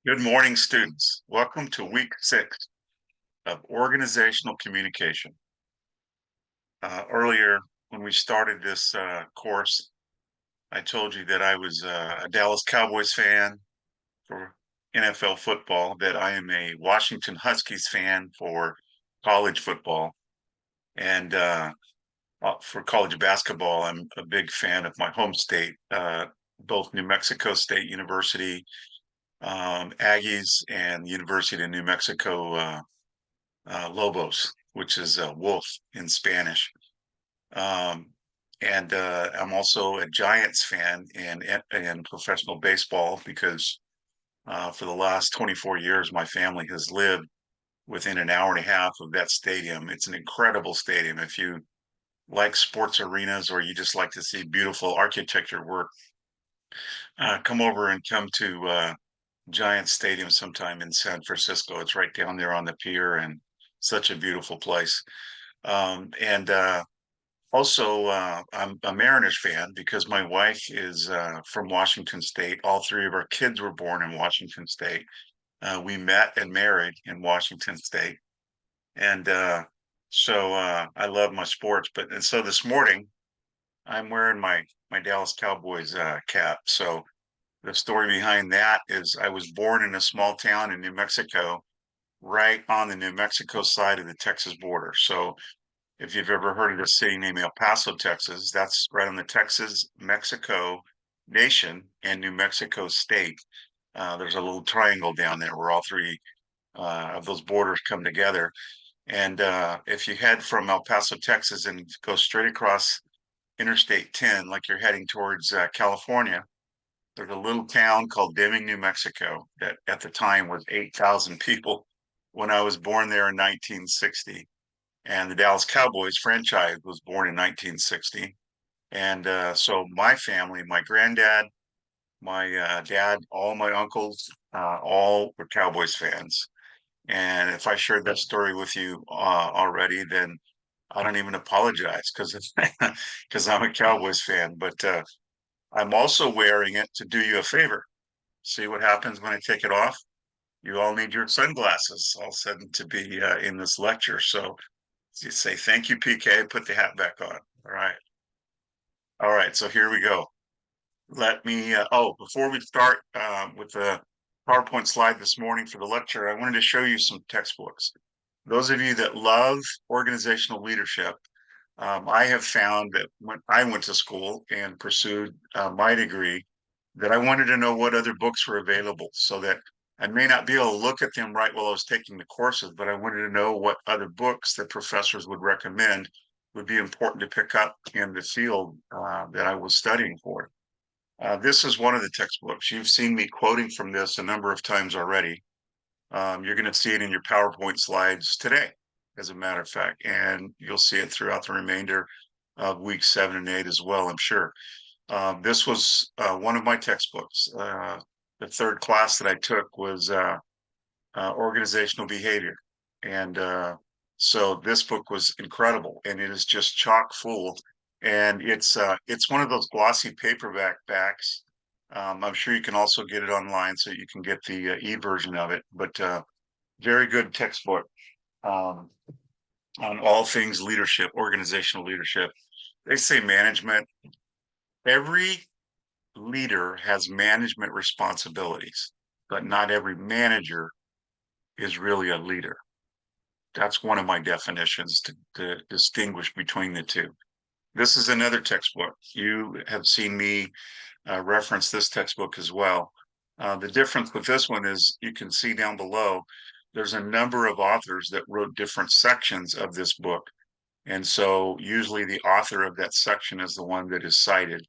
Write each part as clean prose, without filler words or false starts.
Good morning, students. Welcome to week 6 of organizational communication. Earlier, when we started this course, I told you that I was a Dallas Cowboys fan for NFL football, that I am a Washington Huskies fan for college football, and for college basketball, I'm a big fan of my home state, both New Mexico State University, Aggies, and University of New Mexico. Lobos, which is wolf in Spanish. Um, and I'm also a Giants fan in professional baseball because for the last 24 years, my family has lived within an hour and a half of that stadium. It's an incredible stadium. If you like sports arenas or you just like to see beautiful architecture work, come over and come to Giants Stadium sometime in San Francisco. It's right down there on the pier and such a beautiful place. And Also, I'm a Mariners fan because my wife is from Washington State. All three of our kids were born in Washington State. We met and married in Washington State, and I love my sports. But and so this morning I'm wearing my Dallas Cowboys cap. So the story behind that is I was born in a small town in New Mexico, right on the New Mexico side of the Texas border. So if you've ever heard of the city named El Paso, Texas, that's right on the Texas-Mexico nation and New Mexico state. There's a little triangle down there where all three of those borders come together. And if you head from El Paso, Texas, and go straight across Interstate 10, like you're heading towards California, there's a little town called Deming, New Mexico, that at the time was 8,000 people when I was born there in 1960. And the Dallas Cowboys franchise was born in 1960. And so my family, my granddad, my dad, all my uncles, all were Cowboys fans. And if I shared that story with you already, then I don't even apologize because I'm a Cowboys fan. But I'm also wearing it to do you a favor. See what happens when I take it off? You all need your sunglasses all of a sudden to be in this lecture. So you say, thank you, PK, put the hat back on. All right. All right. So here we go. Before we start with the PowerPoint slide this morning for the lecture, I wanted to show you some textbooks. Those of you that love organizational leadership, I have found that when I went to school and pursued my degree, that I wanted to know what other books were available so that I may not be able to look at them right while I was taking the courses, but I wanted to know what other books that professors would recommend would be important to pick up in the field that I was studying for. This is one of the textbooks. You've seen me quoting from this a number of times already. You're going to see it in your PowerPoint slides today, as a matter of fact, and you'll see it throughout the remainder of week 7 and 8 as well, I'm sure. This was one of my textbooks. The third class that I took was organizational behavior. And so this book was incredible, and it is just chock full. And it's one of those glossy paperback backs. I'm sure you can also get it online, so you can get the e-version of it. But very good textbook um, on all things leadership, organizational leadership. They say management. Every leader has management responsibilities, but not every manager is really a leader. That's one of my definitions to distinguish between the two. This is another textbook. You have seen me reference this textbook as well. The difference with this one is you can see down below, there's a number of authors that wrote different sections of this book. And so usually the author of that section is the one that is cited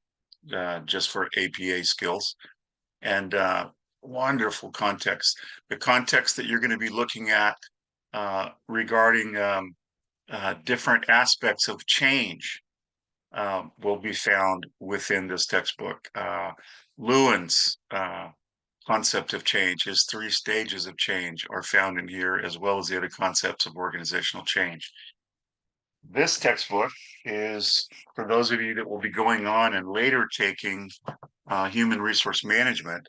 just for APA skills. And wonderful context. The context that you're going to be looking at regarding different aspects of change will be found within this textbook. Lewin's concept of change, his 3 stages of change, are found in here, as well as the other concepts of organizational change. This textbook is for those of you that will be going on and later taking human resource management.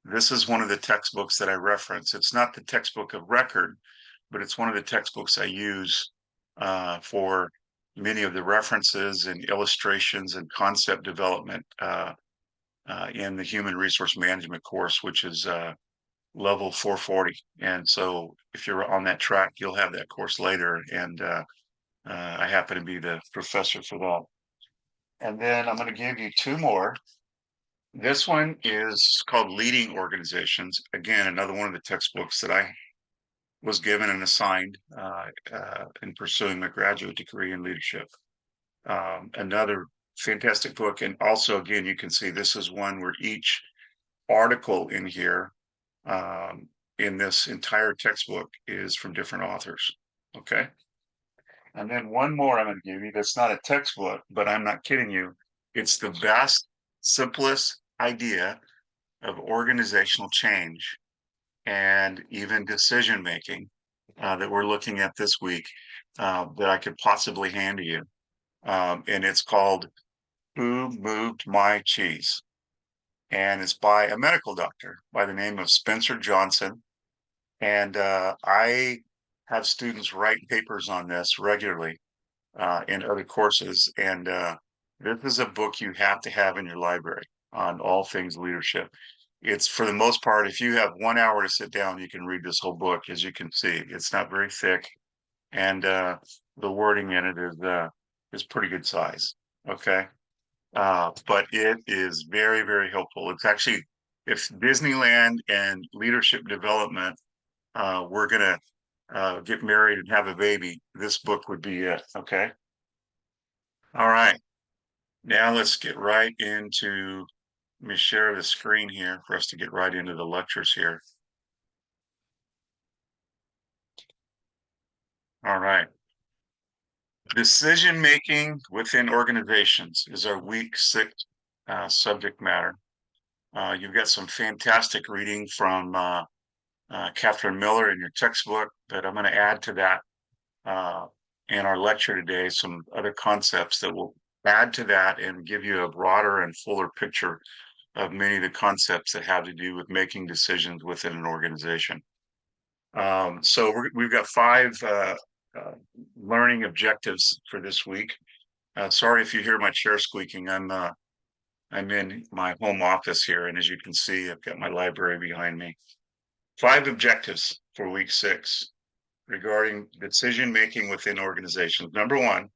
This is one of the textbooks that I reference. It's not the textbook of record, but it's one of the textbooks I use for many of the references and illustrations and concept development in the human resource management course, which is level 440. And so if you're on that track, you'll have that course later. And I happen to be the professor for that. And then I'm going to give you two more. This one is called Leading Organizations. Again, another one of the textbooks that I was given and assigned in pursuing my graduate degree in leadership. Another fantastic book. And also, again, you can see this is one where each article in here in this entire textbook is from different authors. Okay. And then one more I'm going to give you that's not a textbook, but I'm not kidding you. It's the best, simplest idea of organizational change and even decision making that we're looking at this week that I could possibly hand to you. And it's called Who Moved My Cheese? And it's by a medical doctor by the name of Spencer Johnson. And I have students write papers on this regularly in other courses. And this is a book you have to have in your library on all things leadership. It's for the most part, if you have 1 hour to sit down, you can read this whole book. As you can see, it's not very thick, and the wording in it is pretty good size. Okay, but it is very, very helpful. It's actually, if Disneyland and leadership development we're gonna get married and have a baby, this book would be it. Okay. All right. Now let's get right into, let me share the screen here for us to get right into the lectures here. All right. Decision making within organizations is our week 6 subject matter. You've got some fantastic reading from Catherine Miller in your textbook, but I'm going to add to that in our lecture today some other concepts that will add to that and give you a broader and fuller picture of many of the concepts that have to do with making decisions within an organization. So we've got 5 learning objectives for this week. Sorry if you hear my chair squeaking. I'm in my home office here, and as you can see, I've got my library behind me. 5 objectives for week 6 regarding decision making within organizations. Number 1,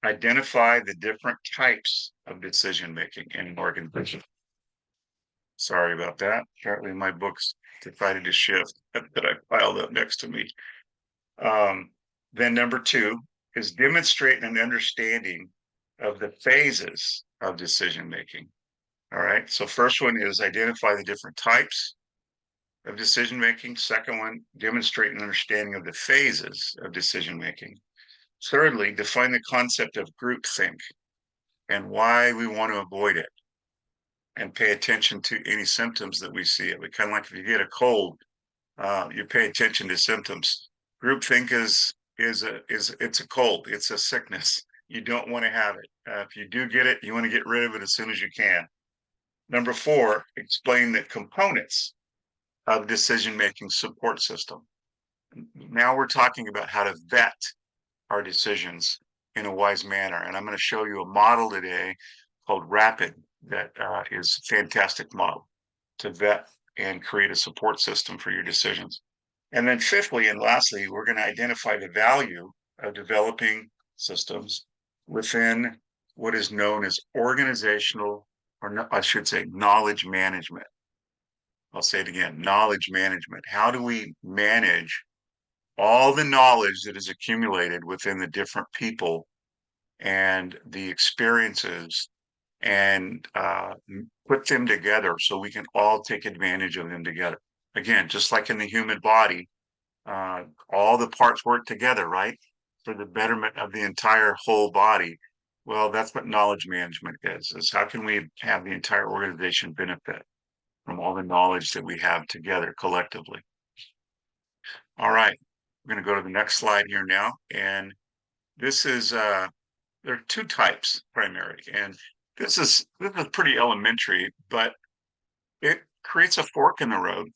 identify the different types of decision making in an organization. Sorry about that. Apparently my books decided to shift that I piled up next to me. Then number 2 is demonstrate an understanding of the phases of decision making. All right. So first one is identify the different types of decision making. Second one, demonstrate an understanding of the phases of decision making. Thirdly, define the concept of groupthink and why we want to avoid it, and pay attention to any symptoms that we see. It kind of like if you get a cold, you pay attention to symptoms. Groupthink is it's a cold, it's a sickness. You don't want to have it. If you do get it, you want to get rid of it as soon as you can. Number 4, explain the components of decision-making support system. Now we're talking about how to vet our decisions in a wise manner. And I'm going to show you a model today called RAPID that is a fantastic model to vet and create a support system for your decisions. And then fifthly and lastly, we're going to identify the value of developing systems within what is known as organizational, or I should say knowledge management. I'll say it again, knowledge management. How do we manage all the knowledge that is accumulated within the different people and the experiences and put them together so we can all take advantage of them together? Again, just like in the human body, all the parts work together, right? For the betterment of the entire whole body. Well, that's what knowledge management is how can we have the entire organization benefit from all the knowledge that we have together collectively. All right, we're going to go to the next slide here now. And this is, there are 2 types primary. And this is pretty elementary, but it creates a fork in the road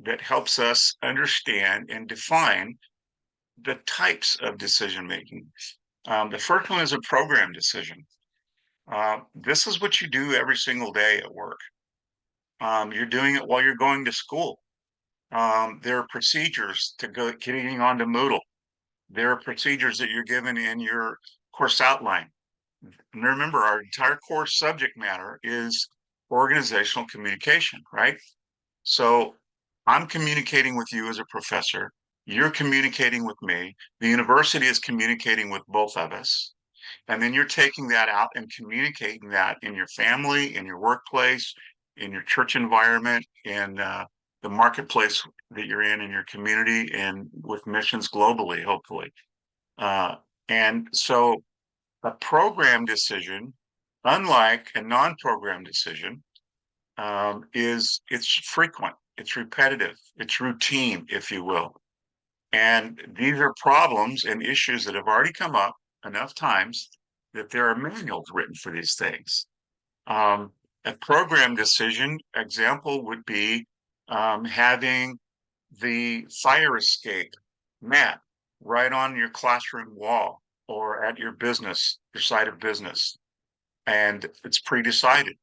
that helps us understand and define the types of decision making. The first one is a program decision. This is what you do every single day at work. You're doing it while you're going to school. There are procedures to getting onto Moodle. There are procedures that you're given in your course outline. And remember, our entire course subject matter is organizational communication, right? So I'm communicating with you as a professor. You're communicating with me. The university is communicating with both of us. And then you're taking that out and communicating that in your family, in your workplace, in your church environment, in the marketplace that you're in your community, and with missions globally, hopefully. Uh, and so a program decision, unlike a non-program decision, it's frequent, it's repetitive, it's routine, if you will. And these are problems and issues that have already come up enough times that there are manuals written for these things. Um, a program decision example would be having the fire escape map right on your classroom wall or at your business, your site of business, and it's pre-decided.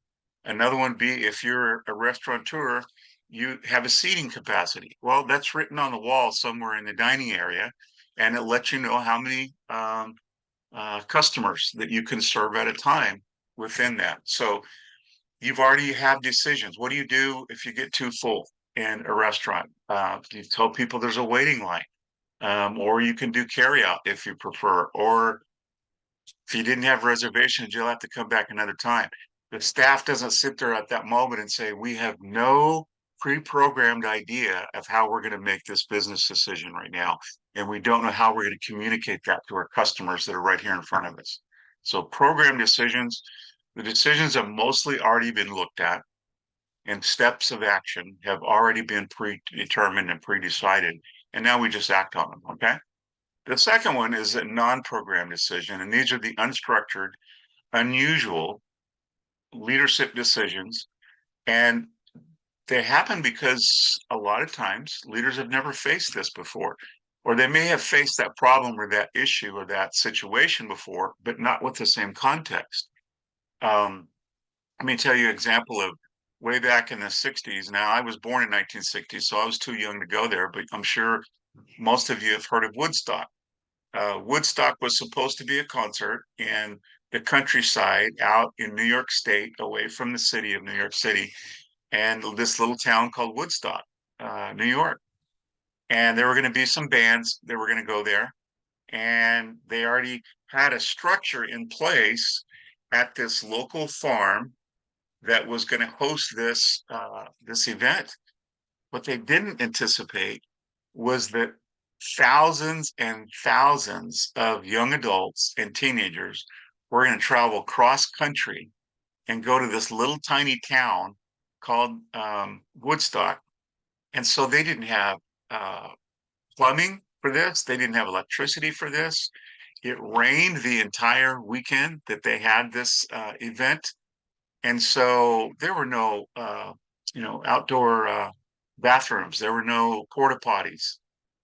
Another one be if you're a restaurateur, you have a seating capacity. Well, that's written on the wall somewhere in the dining area, and it lets you know how many customers that you can serve at a time within that. So you've already have decisions. What do you do if you get too full in a restaurant? You tell people there's a waiting line, or you can do carry out if you prefer, or if you didn't have reservations, you'll have to come back another time. The staff doesn't sit there at that moment and say, we have no pre-programmed idea of how we're going to make this business decision right now. And we don't know how we're going to communicate that to our customers that are right here in front of us. So program decisions, the decisions have mostly already been looked at, and steps of action have already been predetermined and pre-decided. And now we just act on them, okay? The second one is a non-program decision, and these are the unstructured, unusual leadership decisions. And they happen because a lot of times leaders have never faced this before, or they may have faced that problem or that issue or that situation before, but not with the same context. Let me tell you an example of way back in the 60s. Now, I was born in 1960, so I was too young to go there, but I'm sure most of you have heard of Woodstock. Woodstock was supposed to be a concert in the countryside out in New York State, away from the city of New York City, and this little town called Woodstock, New York. And there were going to be some bands that were going to go there, and they already had a structure in place at this local farm that was going to host this event. What they didn't anticipate was that thousands and thousands of young adults and teenagers were going to travel cross country and go to this little tiny town called Woodstock. And so they didn't have plumbing for this, they didn't have electricity for this. It rained the entire weekend that they had this event. And so there were no, outdoor bathrooms. There were no porta potties,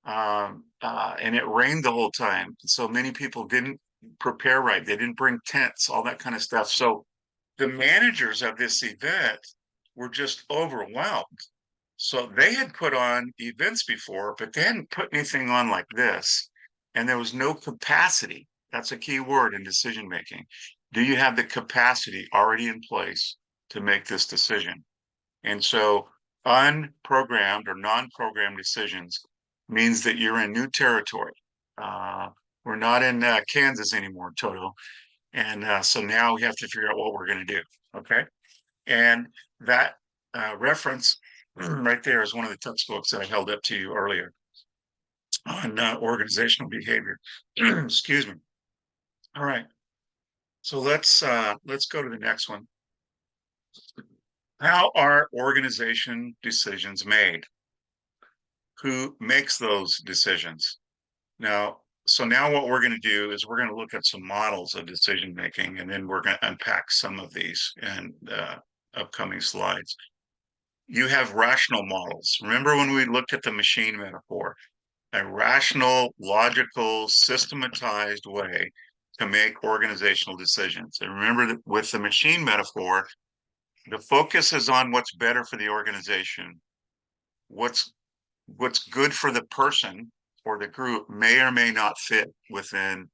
and it rained the whole time. So many people didn't prepare right. They didn't bring tents, all that kind of stuff. So the managers of this event were just overwhelmed. So they had put on events before, but they hadn't put anything on like this. And there was no capacity. That's a key word in decision making. Do you have the capacity already in place to make this decision? And so unprogrammed or non-programmed decisions means that you're in new territory. We're not in Kansas anymore, Toto. And so now we have to figure out what we're going to do. Okay. And that reference right there is one of the textbooks that I held up to you earlier on organizational behavior. Excuse me. All right. So let's go to the next one. How are organization decisions made? Who makes those decisions? So now what we're going to do is we're going to look at some models of decision making, and then we're going to unpack some of these in upcoming slides. you have rational models. Remember when we looked at the machine metaphor? A rational, logical, systematized way to make organizational decisions. And remember that with the machine metaphor, the focus is on what's better for the organization, what's what's good for the person or the group may or may not fit within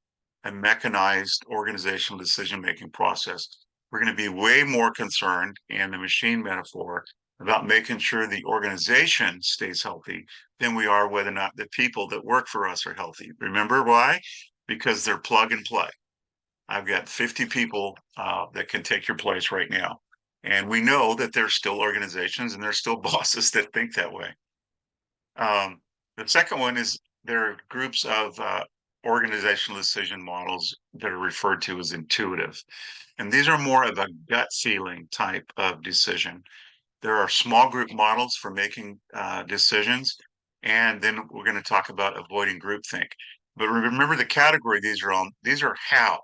a mechanized organizational decision making process. We're going to be way more concerned in the machine metaphor about making sure the organization stays healthy than we are whether or not the people that work for us are healthy. Remember why? Because they're plug and play. I've got 50 people that can take your place right now. And we know that there's still organizations and there's still bosses that think that way. The second one is there are groups of organizational decision models that are referred to as intuitive. And these are more of a gut feeling type of decision. There are small group models for making decisions. And then we're going to talk about avoiding groupthink. But remember the category these are how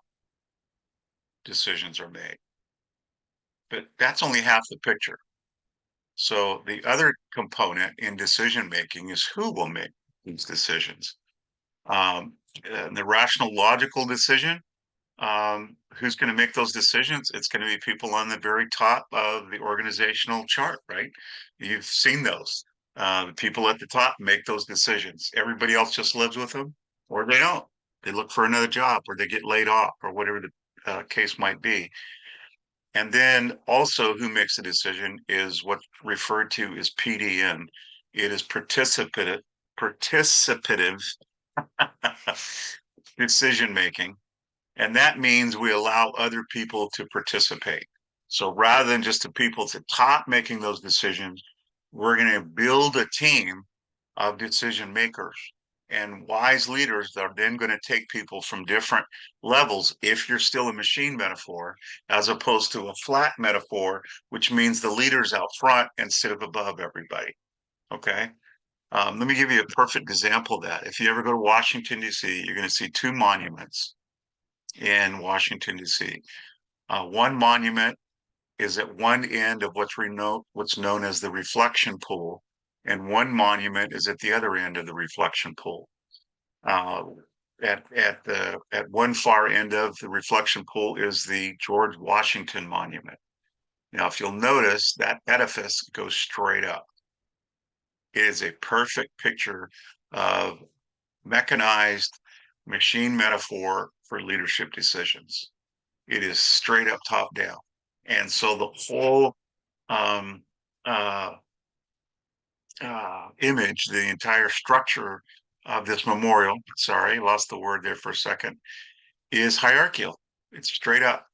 decisions are made. But that's only half the picture. So the other component in decision making is who will make these decisions. The rational, logical decision. Who's going to make those decisions? It's going to be people on the very top of the organizational chart, right? You've seen those. The people at the top make those decisions. Everybody else just lives with them, or they don't. They look for another job, or they get laid off, or whatever the case might be. And then also who makes the decision is what's referred to as PDM. It is participative decision making. And that means we allow other people to participate. So rather than just the people at the top making those decisions, we're going to build a team of decision makers. And wise leaders are then going to take people from different levels, if you're still a machine metaphor, as opposed to a flat metaphor, which means the leader's out front instead of above everybody. Okay. Let me give you a perfect example of that. If you ever go to Washington, D.C., you're going to see two monuments in Washington, D.C. One monument is at one end of what's known as the reflection pool, and one monument is at the other end of the reflection pool. Uh, at one far end of the reflection pool is the George Washington Monument. Now, if you'll notice, that edifice goes straight up. It is a perfect picture of mechanized machine metaphor for leadership decisions. It is straight up top down. And so the whole um, uh, image, the entire structure of this memorial, sorry, lost the word there for a second, is hierarchical. It's straight up.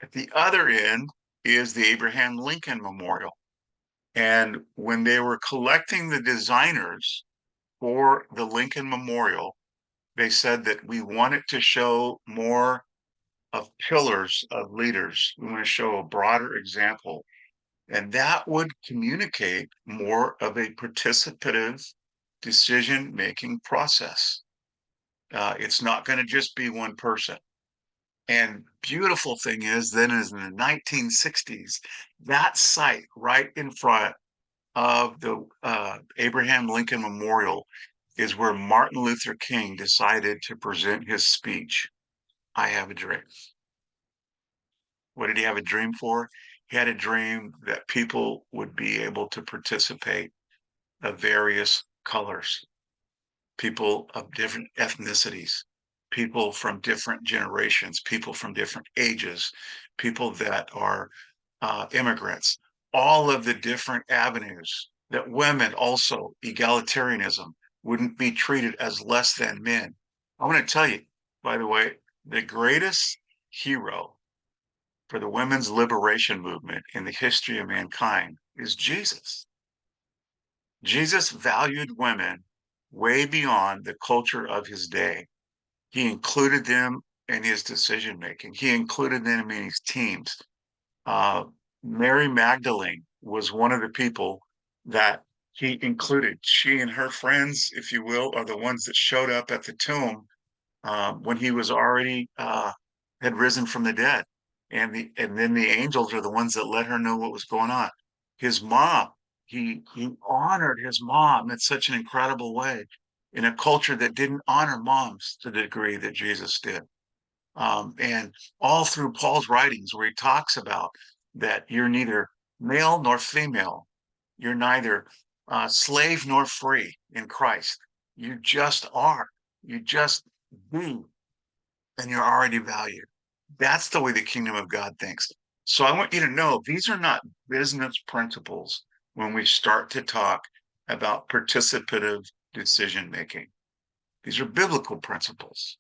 At the other end is the Abraham Lincoln Memorial. And when they were collecting the designers for the Lincoln Memorial, they said that we wanted to show more of pillars of leaders. We want to show a broader example. And that would communicate more of a participative decision making process. It's not going to just be one person. And beautiful thing is, then is in the 1960s, that site right in front of the Abraham Lincoln Memorial is where Martin Luther King decided to present his speech, I Have a Dream. What did he have a dream for? He had a dream that people would be able to participate of various colors, people of different ethnicities, people from different generations, people from different ages, people that are immigrants, all of the different avenues that women also, egalitarianism, wouldn't be treated as less than men. I want to tell you, by the way, the greatest hero for the women's liberation movement in the history of mankind is Jesus. Jesus valued women way beyond the culture of his day. He included them in his decision making. He included them in his teams. Uh, Mary Magdalene was one of the people that he included. She and her friends, if you will, are the ones that showed up at the tomb when he was already had risen from the dead, and then the angels are the ones that let her know what was going on. His mom, he honored his mom in such an incredible way in a culture that didn't honor moms to the degree that Jesus did. And all through Paul's writings, where he talks about that you're neither male nor female, you're neither slave nor free in Christ. You just are. You just be, and you're already valued. That's the way the kingdom of God thinks. So I want you to know these are not business principles when we start to talk about participative decision making. These are biblical principles.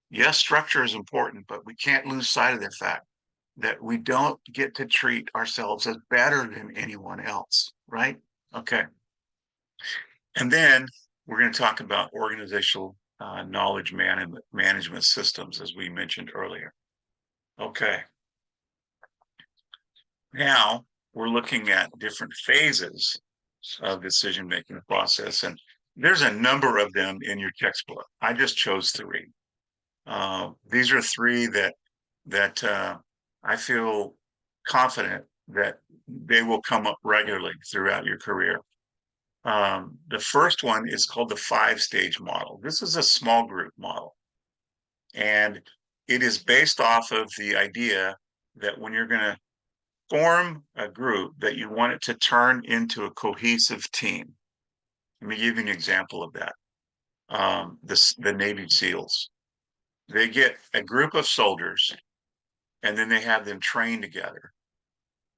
Yes, structure is important, but we can't lose sight of the fact that we don't get to treat ourselves as better than anyone else, right? Okay. And then we're going to talk about organizational knowledge management systems, as we mentioned earlier. Okay. Now we're looking at different phases of decision-making process, and there's a number of them in your textbook. I just chose three. These are three that I feel confident that they will come up regularly throughout your career. The first one is called the five-stage model. This is a small group model, and it is based off of the idea that when you're going to form a group, that you want it to turn into a cohesive team. Let me give you an example of that. The Navy SEALs, they get a group of soldiers, and then they have them train together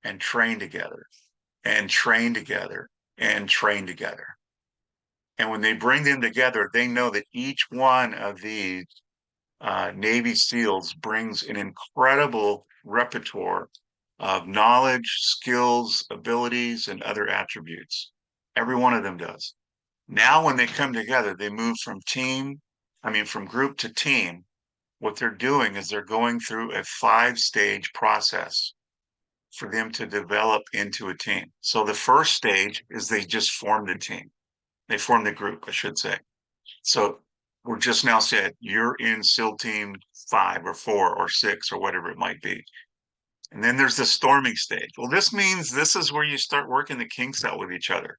and train together and train together and train together. And when they bring them together, they know that each one of these Navy SEALs brings an incredible repertoire of knowledge, skills, abilities, and other attributes. Every one of them does. Now, when they come together, they move from group to team. What they're doing is they're going through a five-stage process for them to develop into a team. So the first stage is they just form the team. They form the group, I should say. So we're just now said you're in SEAL team 5 or 4 or 6 or whatever it might be. And then there's the storming stage. Well, this means this is where you start working the kinks out with each other.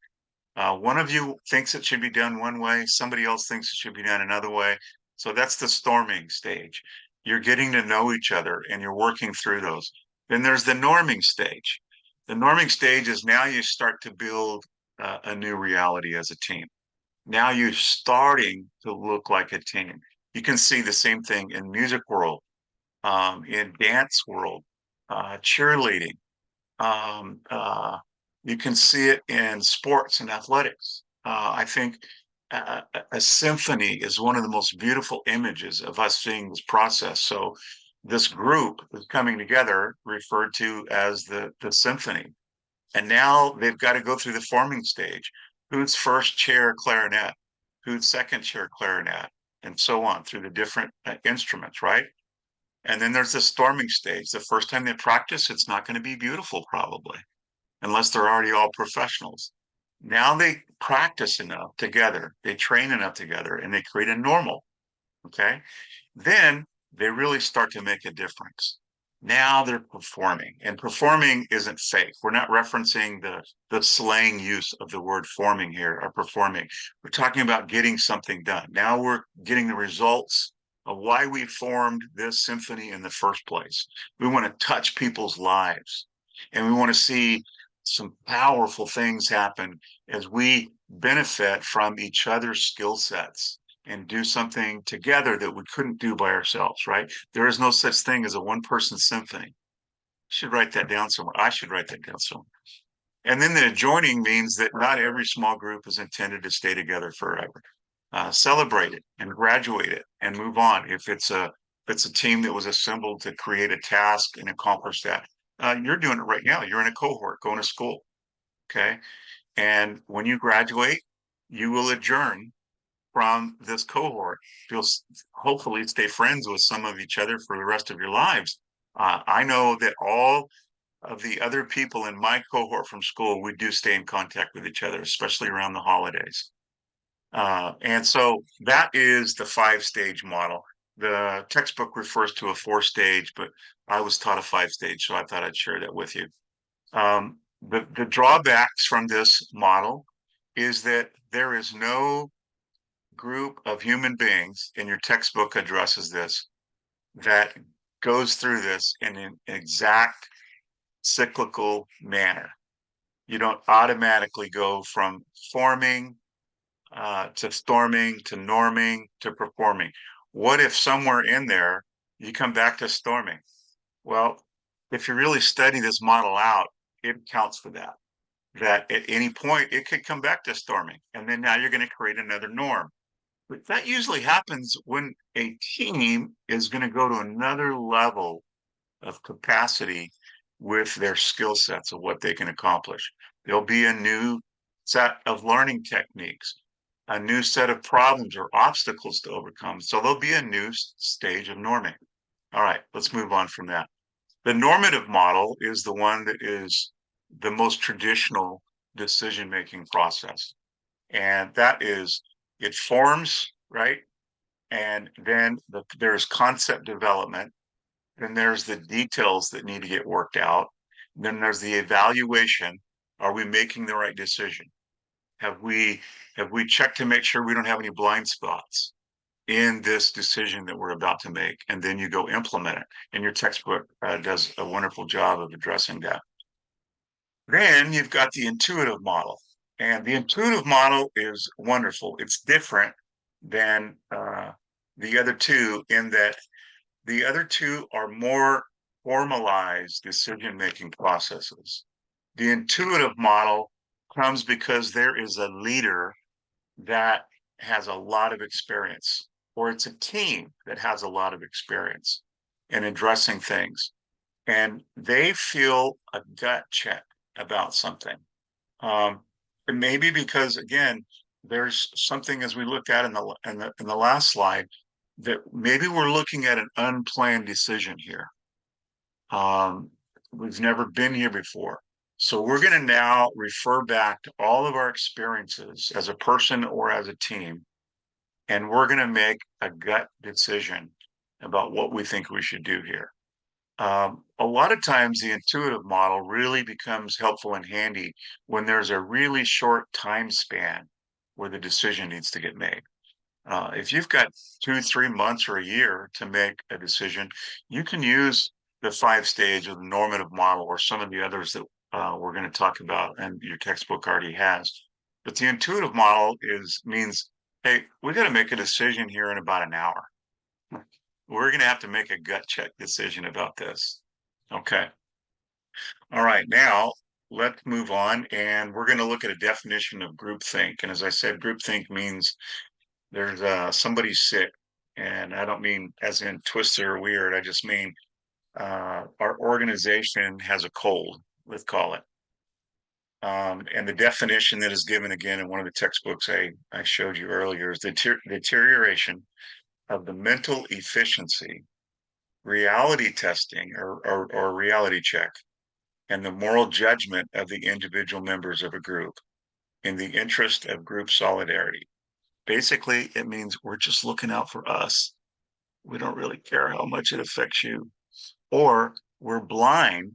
One of you thinks it should be done one way, somebody else thinks it should be done another way. So that's the storming stage. You're getting to know each other and you're working through those. Then there's the norming stage. The norming stage is now you start to build a new reality as a team. Now you're starting to look like a team. You can see the same thing in music world, in dance world, cheerleading. Um, uh, you can see it in sports and athletics. I think a symphony is one of the most beautiful images of us seeing this process. So this group is coming together, referred to as the symphony. And now they've got to go through the forming stage. Who's first chair clarinet? Who's second chair clarinet? And so on through the different instruments, right? And then there's the storming stage. The first time they practice, it's not going to be beautiful, probably, unless they're already all professionals. Now they practice enough together, they train enough together, and they create a normal. Okay. Then they really start to make a difference. Now they're performing, and performing isn't fake. We're not referencing the slang use of the word forming here or performing. We're talking about getting something done. Now we're getting the results of why we formed this symphony in the first place. We want to touch people's lives, and we want to see some powerful things happen as we benefit from each other's skill sets and do something together that we couldn't do by ourselves, right? There is no such thing as a one-person symphony. You should write that down somewhere. I should write that down somewhere. And then the adjoining means that not every small group is intended to stay together forever. Celebrate it and graduate it and move on. If it's a team that was assembled to create a task and accomplish that, you're doing it right now. You're in a cohort going to school, okay? And when you graduate, you will adjourn from this cohort. You'll hopefully stay friends with some of each other for the rest of your lives. I know that all of the other people in my cohort from school, we do stay in contact with each other, especially around the holidays. And so that is the five-stage model. The textbook refers to a four-stage, but I was taught a five-stage, so I thought I'd share that with you. The drawbacks from this model is that there is no group of human beings, and your textbook addresses this, that goes through this in an exact cyclical manner. You don't automatically go from forming to storming to norming to performing. What if somewhere in there you come back to storming? Well, if you really study this model out, it counts for that. That at any point it could come back to storming, and then now you're going to create another norm. But that usually happens when a team is going to go to another level of capacity with their skill sets of what they can accomplish. There'll be a new set of learning techniques, a new set of problems or obstacles to overcome. So there'll be a new stage of norming. All right, let's move on from that. The normative model is the one that is the most traditional decision-making process. And that is, it forms, right? And then there's concept development. Then there's the details that need to get worked out. Then there's the evaluation. Are we making the right decision? Have we checked to make sure we don't have any blind spots in this decision that we're about to make? And then you go implement it. And your textbook does a wonderful job of addressing that. Then you've got the intuitive model. And the intuitive model is wonderful. It's different than the other two in that the other two are more formalized decision-making processes. The intuitive model comes because there is a leader that has a lot of experience, or it's a team that has a lot of experience in addressing things, and they feel a gut check about something. And maybe because again, there's something as we looked at in the last slide that maybe we're looking at an unplanned decision here. We've never been here before. So we're going to now refer back to all of our experiences as a person or as a team, and we're going to make a gut decision about what we think we should do here. A lot of times the intuitive model really becomes helpful and handy when there's a really short time span where the decision needs to get made. If you've got 2, 3 months or a year to make a decision, you can use the 5 stage or the normative model or some of the others that we're going to talk about and your textbook already has. But the intuitive model means, hey, we got to make a decision here in about an hour. We're going to have to make a gut check decision about this. Okay. All right. Now let's move on, and we're going to look at a definition of groupthink. And as I said, groupthink means there's somebody sick, and I don't mean as in twisted or weird. I just mean our organization has a cold, let's call it. And the definition that is given again in one of the textbooks I showed you earlier is the deterioration of the mental efficiency, reality testing or reality check, and the moral judgment of the individual members of a group in the interest of group solidarity. Basically, it means we're just looking out for us. We don't really care how much it affects you. Or we're blind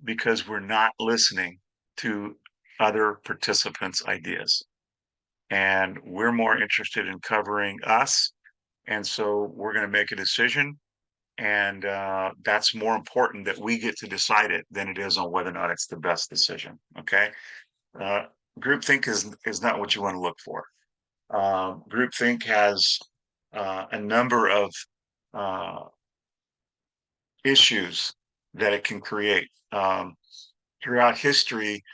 because we're not listening to other participants' ideas. And we're more interested in covering us. And so we're going to make a decision. And that's more important that we get to decide it than it is on whether or not it's the best decision. Okay. Uh, Groupthink is not what you want to look for. Groupthink has a number of uh, issues that it can create. Throughout history,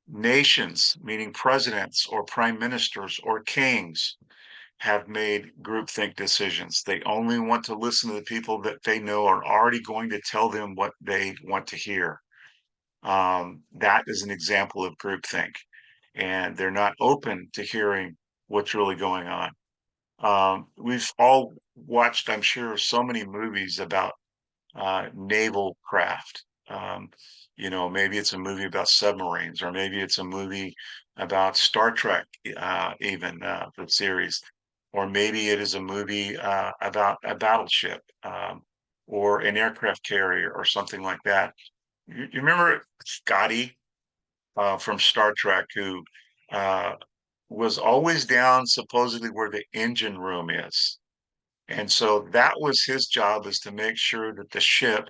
nations, meaning presidents or prime ministers or kings, have made groupthink decisions. They only want to listen to the people that they know are already going to tell them what they want to hear. That is an example of groupthink, and they're not open to hearing what's really going on. We've all watched, I'm sure, so many movies about naval craft. Maybe it's a movie about submarines, or maybe it's a movie about Star Trek, even the series, or maybe it is a movie about a battleship or an aircraft carrier or something like that. You remember Scotty? from Star Trek who uh, was always down supposedly where the engine room is. And so that was his job, is to make sure that the ship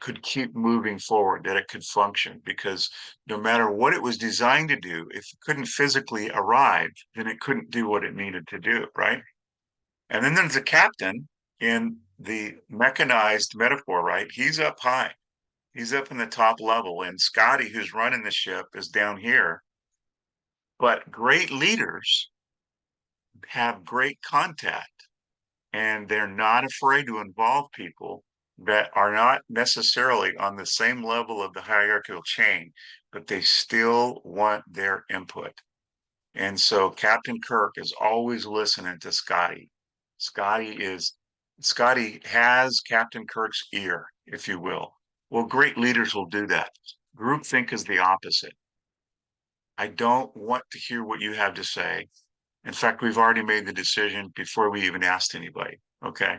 could keep moving forward, that it could function, because no matter what it was designed to do, if it couldn't physically arrive, then it couldn't do what it needed to do, right? And then there's the captain in the mechanized metaphor, right? He's up high, he's up in the top level, and Scotty, who's running the ship, is down here. But great leaders have great contact, and they're not afraid to involve people that are not necessarily on the same level of the hierarchical chain, but they still want their input. And so Captain Kirk is always listening to Scotty. Scotty has Captain Kirk's ear, if you will. Well, great leaders will do that. Groupthink is the opposite. I don't want to hear what you have to say. In fact, we've already made the decision before we even asked anybody. Okay.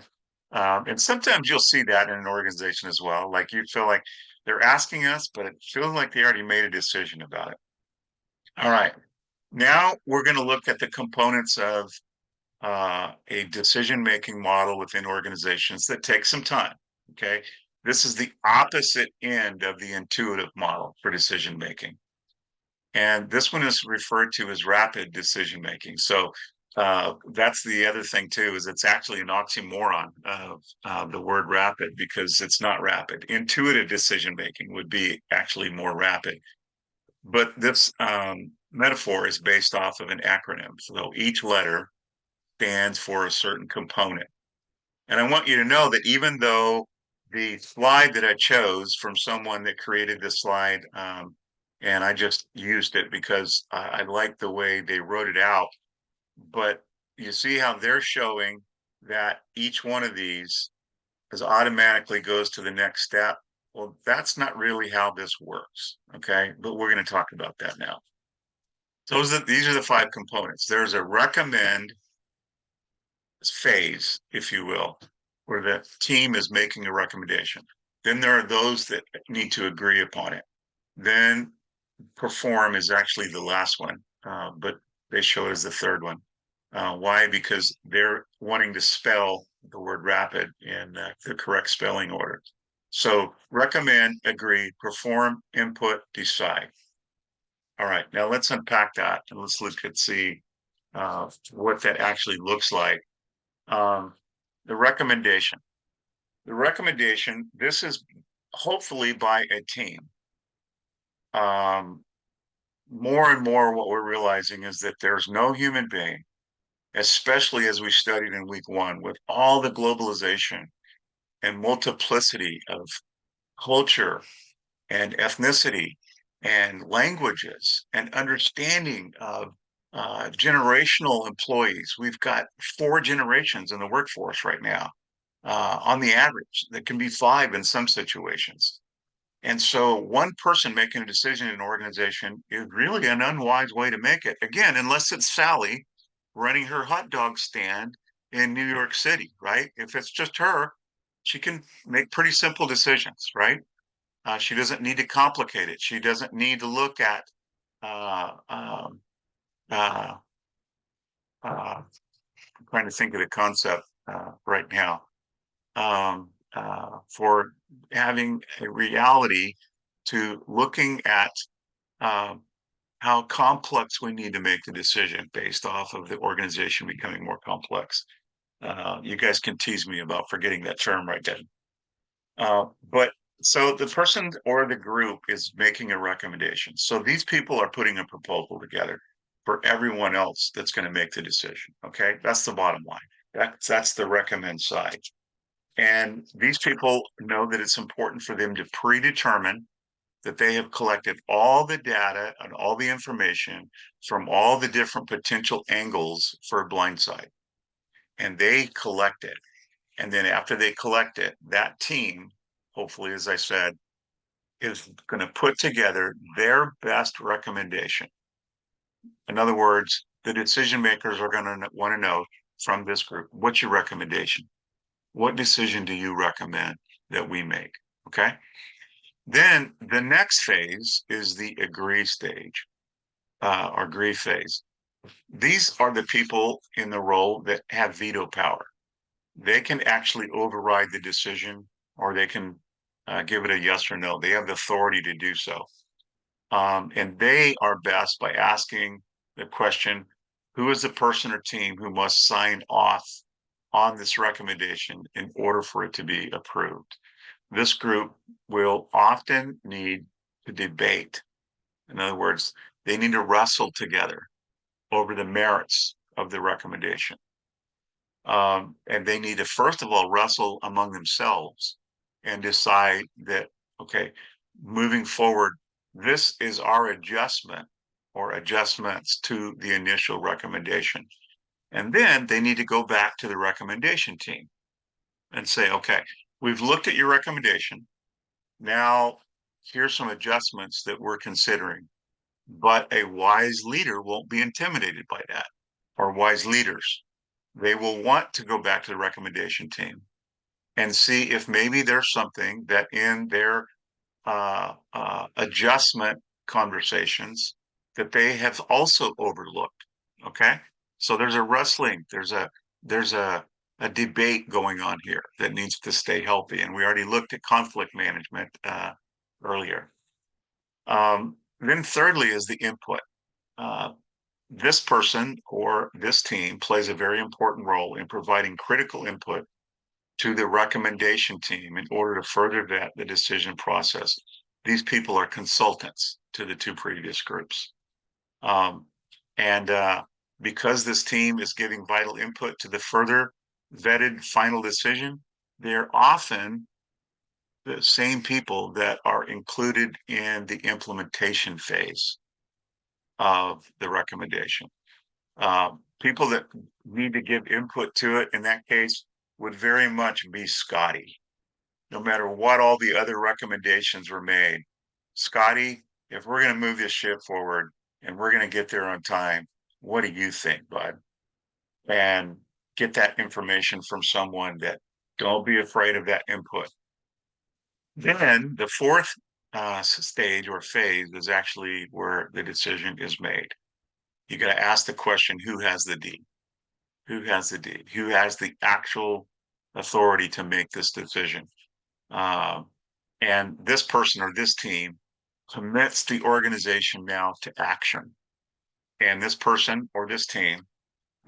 And sometimes you'll see that in an organization as well. Like you feel like they're asking us, but it feels like they already made a decision about it. All right. Now we're going to look at the components of a decision-making model within organizations that take some time. Okay. This is the opposite end of the intuitive model for decision making. And this one is referred to as rapid decision making. So that's the other thing too, is it's actually an oxymoron of the word rapid, because it's not rapid. Intuitive decision making would be actually more rapid. But this metaphor is based off of an acronym. So each letter stands for a certain component. And I want you to know that even though the slide that I chose from someone that created this slide, and I just used it because I like the way they wrote it out, but you see how they're showing that each one of these is automatically goes to the next step. Well, that's not really how this works. Okay. But we're going to talk about that now. So these are the 5 components. There's a recommend phase, if you will, where the team is making a recommendation. Then there are those that need to agree upon it. Then perform is actually the last one, but they show it as the third one. Why? Because they're wanting to spell the word rapid in the correct spelling order. So recommend, agree, perform, input, decide. All right, now let's unpack that and let's look at see what that actually looks like. Um, the recommendation. The recommendation, this is hopefully by a team. More and more what we're realizing is that there's no human being, especially as we studied in week 1, with all the globalization and multiplicity of culture and ethnicity and languages and understanding of generational employees. We've got 4 generations in the workforce right now, on the average. That can be 5 in some situations. And so one person making a decision in an organization is really an unwise way to make it. Again, unless it's Sally running her hot dog stand in New York City, right? If it's just her, she can make pretty simple decisions, right? She doesn't need to complicate it. She doesn't need to look at uh, um, uh, I'm trying to think of the concept right now, for having a reality to looking at um, how complex we need to make the decision based off of the organization becoming more complex. You guys can tease me about forgetting that term right then. But so the person or the group is making a recommendation. So these people are putting a proposal together for everyone else that's going to make the decision. Okay, that's the bottom line. That's the recommend side. And these people know that it's important for them to predetermine that they have collected all the data and all the information from all the different potential angles for a blindside. And they collect it. And then after they collect it, that team, hopefully, as I said, is going to put together their best recommendation. In other words, the decision makers are going to want to know from this group, what's your recommendation? What decision do you recommend that we make? Okay. Then the next phase is the agree stage, or agree phase. These are the people in the role that have veto power. They can actually override the decision, or they can give it a yes or no. They have the authority to do so. And they are best by asking the question, who is the person or team who must sign off on this recommendation in order for it to be approved? This group will often need to debate. In other words, they need to wrestle together over the merits of the recommendation. And they need to, first of all, wrestle among themselves and decide that, okay, moving forward, this is our adjustment or adjustments to the initial recommendation. And then they need to go back to the recommendation team and say, okay, we've looked at your recommendation. Now, here's some adjustments that we're considering. But a wise leader won't be intimidated by that, or wise leaders. They will want to go back to the recommendation team and see if maybe there's something that in their adjustment conversations that they have also overlooked. Okay, so there's a wrestling, there's a debate going on here that needs to stay healthy, and we already looked at conflict management earlier. Then thirdly is the input. Uh, this person or this team plays a very important role in providing critical input to the recommendation team in order to further vet the decision process. These people are consultants to the two previous groups. Um, and because this team is giving vital input to the further vetted final decision, they're often the same people that are included in the implementation phase of the recommendation. People that need to give input to it in that case would very much be Scotty. No matter what all the other recommendations were made, Scotty, if we're going to move this ship forward and we're going to get there on time, what do you think, bud? And get that information from someone that don't be afraid of that input. Then the fourth stage or phase is actually where the decision is made. You got to ask the question, who has the D? Who has the D? Who has the actual authority to make this decision? Uh, and this person or this team commits the organization now to action. And this person or this team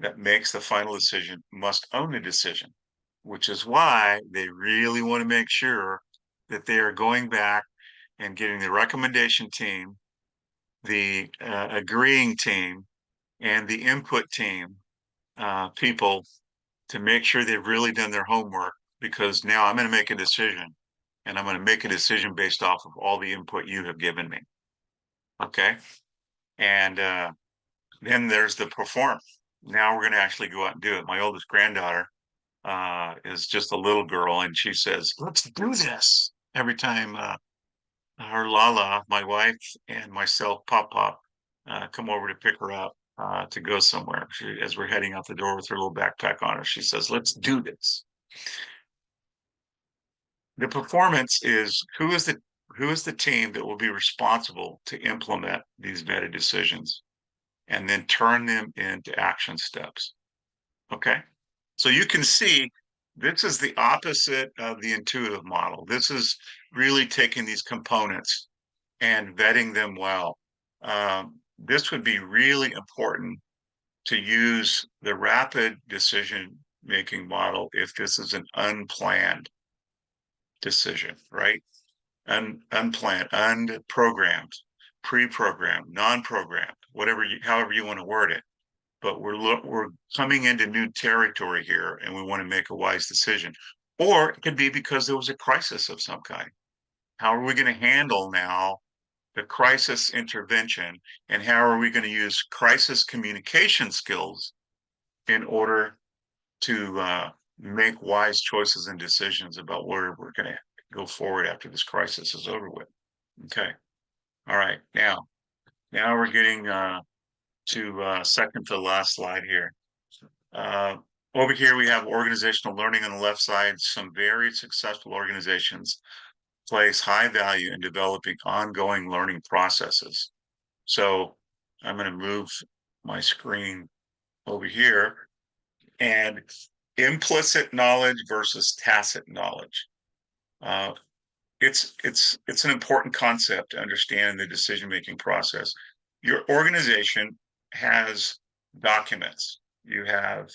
that makes the final decision must own the decision, which is why they really want to make sure that they are going back and getting the recommendation team, the agreeing team, and the input team people to make sure they've really done their homework, because now I'm going to make a decision, and I'm going to make a decision based off of all the input you have given me. Okay. And then there's the perform. Now we're going to actually go out and do it. My oldest granddaughter is just a little girl, and she says, let's do this every time her Lala, my wife, and myself, Pop Pop, come over to pick her up to go somewhere. As we're heading out the door with her little backpack on her, she says, let's do this. The performance is who is the team that will be responsible to implement these vetted decisions and then turn them into action steps. Okay. So you can see this is the opposite of the intuitive model. This is really taking these components and vetting them well. This would be really important to use the rapid decision making model if this is an unplanned decision, right? Unplanned, unprogrammed, pre-programmed, non-programmed, however you want to word it. But we're coming into new territory here, and we want to make a wise decision. Or it could be because there was a crisis of some kind. How are we going to handle now the crisis intervention, and how are we going to use crisis communication skills in order to make wise choices and decisions about where we're going to go forward after this crisis is over with? Okay. All right. Now we're getting to second to the last slide here. Uh, Over here, we have organizational learning on the left side. Some very successful organizations place high value in developing ongoing learning processes. So I'm going to move my screen over here, and implicit knowledge versus tacit knowledge. Uh, it's an important concept to understand the decision-making process. Your organization has documents. You have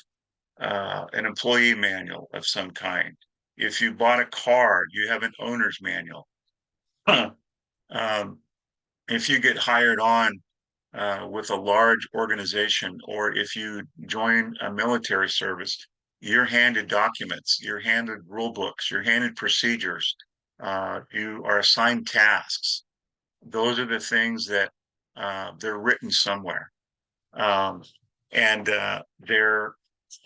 an employee manual of some kind. If you bought a car, you have an owner's manual. um, if you get hired on with a large organization, or if you join a military service, you're handed documents, you're handed rule books, you're handed procedures, you are assigned tasks. Those are the things that they're written somewhere. Um, and they're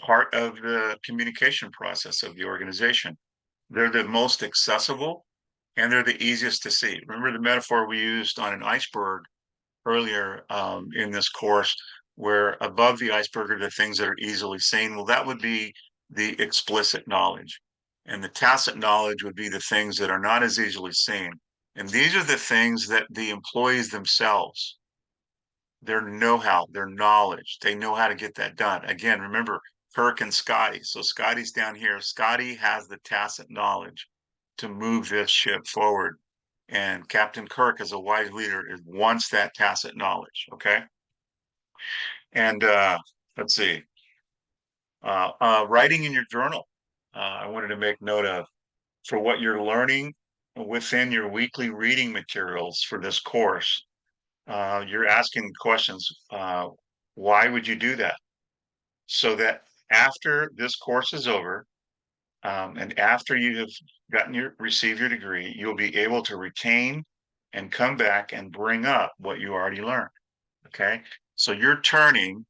part of the communication process of the organization. They're the most accessible and they're the easiest to see. Remember the metaphor we used on an iceberg earlier in this course, where above the iceberg are the things that are easily seen. Well, that would be the explicit knowledge. And the tacit knowledge would be the things that are not as easily seen. And these are the things that the employees themselves, their know-how, their knowledge, they know how to get that done. Again, remember Kirk and Scotty. So Scotty's down here. Scotty has the tacit knowledge to move this ship forward. And Captain Kirk, as a wise leader, wants that tacit knowledge. Okay. And let's see, writing in your journal. I wanted to make note of for what you're learning within your weekly reading materials for this course. You're asking questions. Why would you do that? So that after this course is over, and after you have received your degree, you'll be able to retain and come back and bring up what you already learned. Okay. So you're turning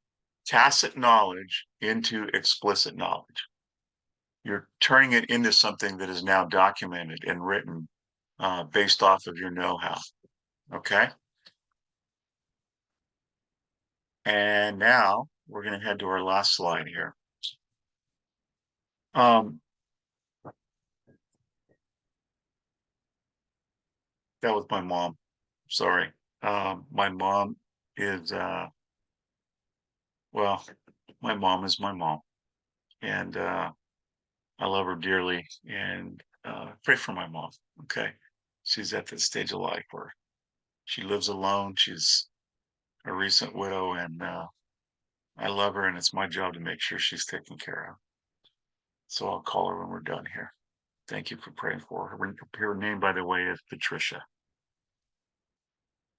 tacit knowledge into explicit knowledge. You're turning it into something that is now documented and written based off of your know-how. Okay. And now we're going to head to our last slide here. Um, that was my mom. Sorry. My mom is, well, my mom is my mom. And I love her dearly. And pray for my mom. Okay. She's at that stage of life where she lives alone. She's a recent widow, and I love her, and it's my job to make sure she's taken care of. So I'll call her when we're done here. Thank you for praying for her. Her name, by the way, is Patricia.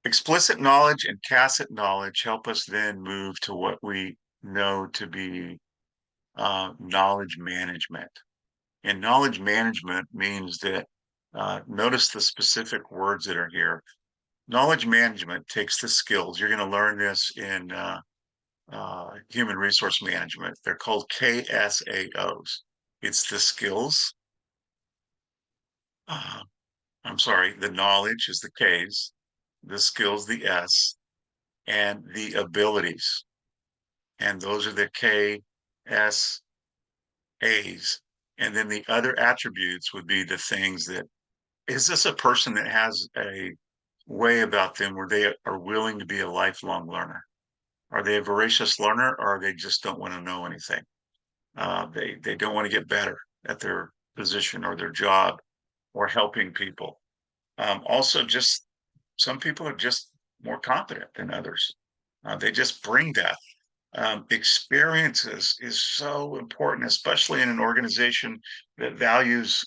Explicit knowledge and tacit knowledge help us then move to what we know to be knowledge management. And knowledge management means that, notice the specific words that are here. Knowledge management takes the skills. You're going to learn this in human resource management. They're called KSAOs. It's the skills. I'm sorry, the knowledge is the Ks, the skills, the S, and the abilities. And those are the KSAs. And then the other attributes would be the things that, is this a person that has a way about them where they are willing to be a lifelong learner? Are they a voracious learner, or they just don't want to know anything? They don't want to get better at their position or their job or helping people. Also, just some people are just more competent than others. They just bring that. Experiences is so important, especially in an organization that values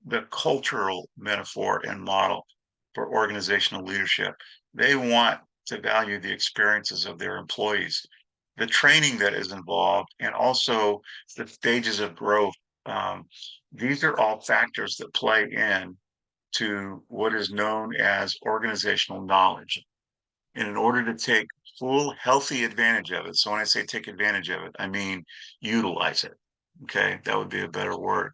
the cultural metaphor and model for organizational leadership. They want to value the experiences of their employees, the training that is involved, and also the stages of growth. These are all factors that play in to what is known as organizational knowledge. And in order to take full, healthy advantage of it, so when I say take advantage of it, I mean utilize it. Okay, that would be a better word.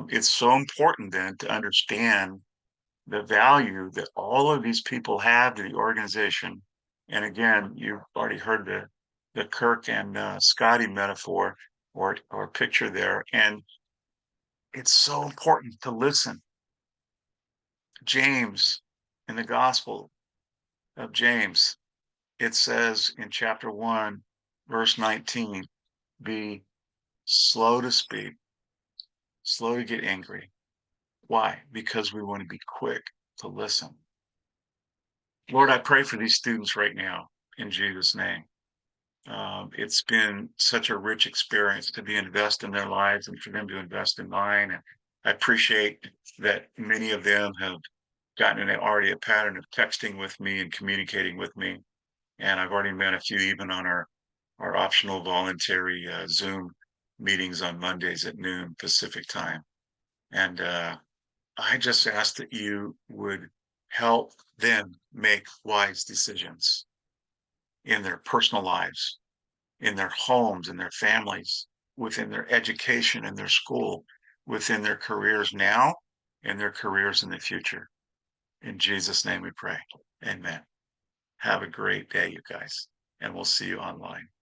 It's so important then to understand the value that all of these people have to the organization. And again, you've already heard the Kirk and Scotty metaphor or picture there. And it's so important to listen. James, in the Gospel of James, it says in chapter 1, verse 19, be slow to speak, slow to get angry. Why? Because we want to be quick to listen. Lord, I pray for these students right now in Jesus' name. It's been such a rich experience to be invest in their lives and for them to invest in mine. And I appreciate that many of them have gotten already a pattern of texting with me and communicating with me. And I've already met a few even on our optional voluntary Zoom meetings on Mondays at noon Pacific time. And I just ask that you would help them make wise decisions in their personal lives, in their homes, in their families, within their education, in their school, within their careers now, and their careers in the future. In Jesus' name we pray. Amen. Have a great day, you guys, and we'll see you online.